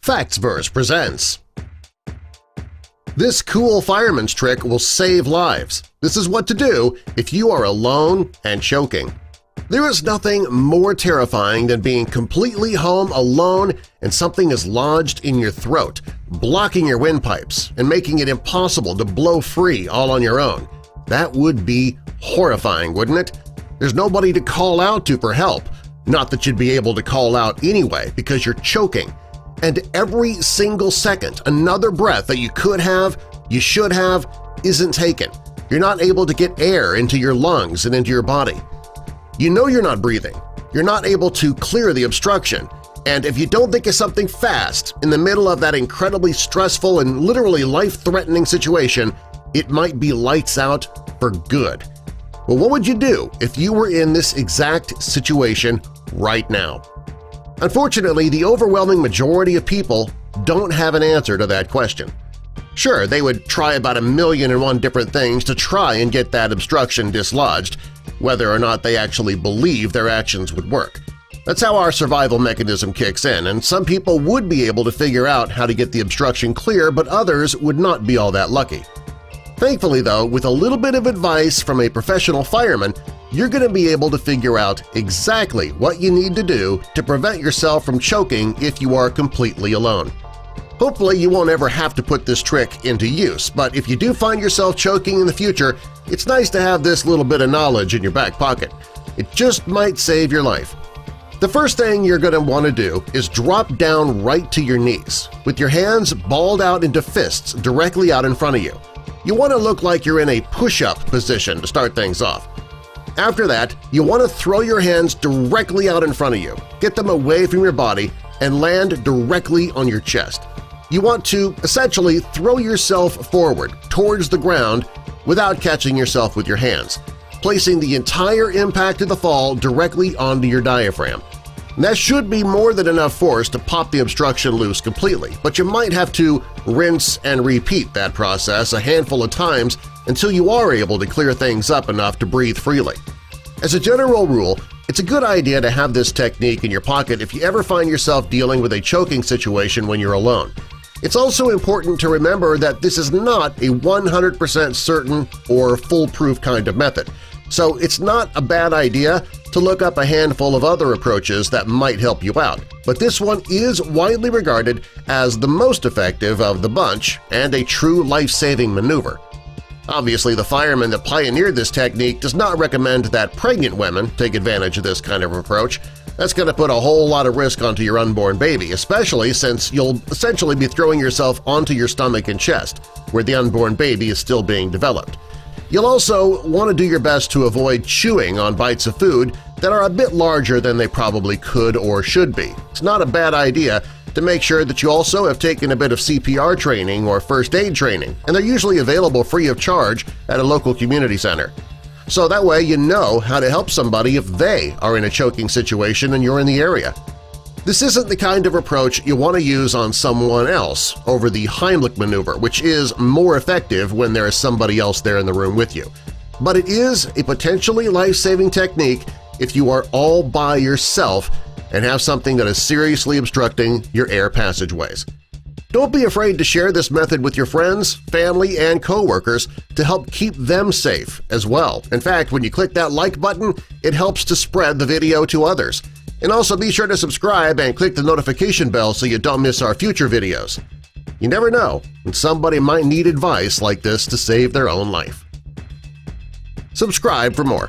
Factsverse presents. This cool fireman's trick will save lives. This is what to do if you are alone and choking. There is nothing more terrifying than being completely home alone and something is lodged in your throat, blocking your windpipes and making it impossible to blow free all on your own. That would be horrifying, wouldn't it? There's nobody to call out to for help, not that you'd be able to call out anyway because you're choking. And every single second, another breath that you could have, you should have, isn't taken. You're not able to get air into your lungs and into your body. You know you're not breathing. You're not able to clear the obstruction. And if you don't think of something fast in the middle of that incredibly stressful and literally life-threatening situation, it might be lights out for good. Well, what would you do if you were in this exact situation right now? Unfortunately, the overwhelming majority of people don't have an answer to that question. Sure, they would try about 1,000,001 different things to try and get that obstruction dislodged, whether or not they actually believe their actions would work. That's how our survival mechanism kicks in, and some people would be able to figure out how to get the obstruction clear, but others would not be all that lucky. Thankfully, though, with a little bit of advice from a professional fireman, you're going to be able to figure out exactly what you need to do to prevent yourself from choking if you are completely alone. Hopefully you won't ever have to put this trick into use, but if you do find yourself choking in the future, it's nice to have this little bit of knowledge in your back pocket. It just might save your life. The first thing you're going to want to do is drop down right to your knees, with your hands balled out into fists directly out in front of you. You want to look like you're in a push-up position to start things off. After that, you want to throw your hands directly out in front of you, get them away from your body, and land directly on your chest. You want to essentially throw yourself forward towards the ground without catching yourself with your hands, placing the entire impact of the fall directly onto your diaphragm. And that should be more than enough force to pop the obstruction loose completely, but you might have to rinse and repeat that process a handful of times until you are able to clear things up enough to breathe freely. As a general rule, it's a good idea to have this technique in your pocket if you ever find yourself dealing with a choking situation when you're alone. It's also important to remember that this is not a 100% certain or foolproof kind of method, so it's not a bad idea to look up a handful of other approaches that might help you out, but this one is widely regarded as the most effective of the bunch and a true life-saving maneuver. Obviously, the fireman that pioneered this technique does not recommend that pregnant women take advantage of this kind of approach. That's going to put a whole lot of risk onto your unborn baby, especially since you'll essentially be throwing yourself onto your stomach and chest, where the unborn baby is still being developed. You'll also want to do your best to avoid chewing on bites of food that are a bit larger than they probably could or should be. It's not a bad idea to make sure that you also have taken a bit of CPR training or first aid training, and they're usually available free of charge at a local community center. So that way you know how to help somebody if they are in a choking situation and you're in the area. This isn't the kind of approach you want to use on someone else over the Heimlich maneuver, which is more effective when there is somebody else there in the room with you. But it is a potentially life-saving technique if you are all by yourself and have something that is seriously obstructing your air passageways. Don't be afraid to share this method with your friends, family, and coworkers to help keep them safe as well. In fact, when you click that like button, it helps to spread the video to others. And also be sure to subscribe and click the notification bell so you don't miss our future videos. You never know, and somebody might need advice like this to save their own life. Subscribe for more.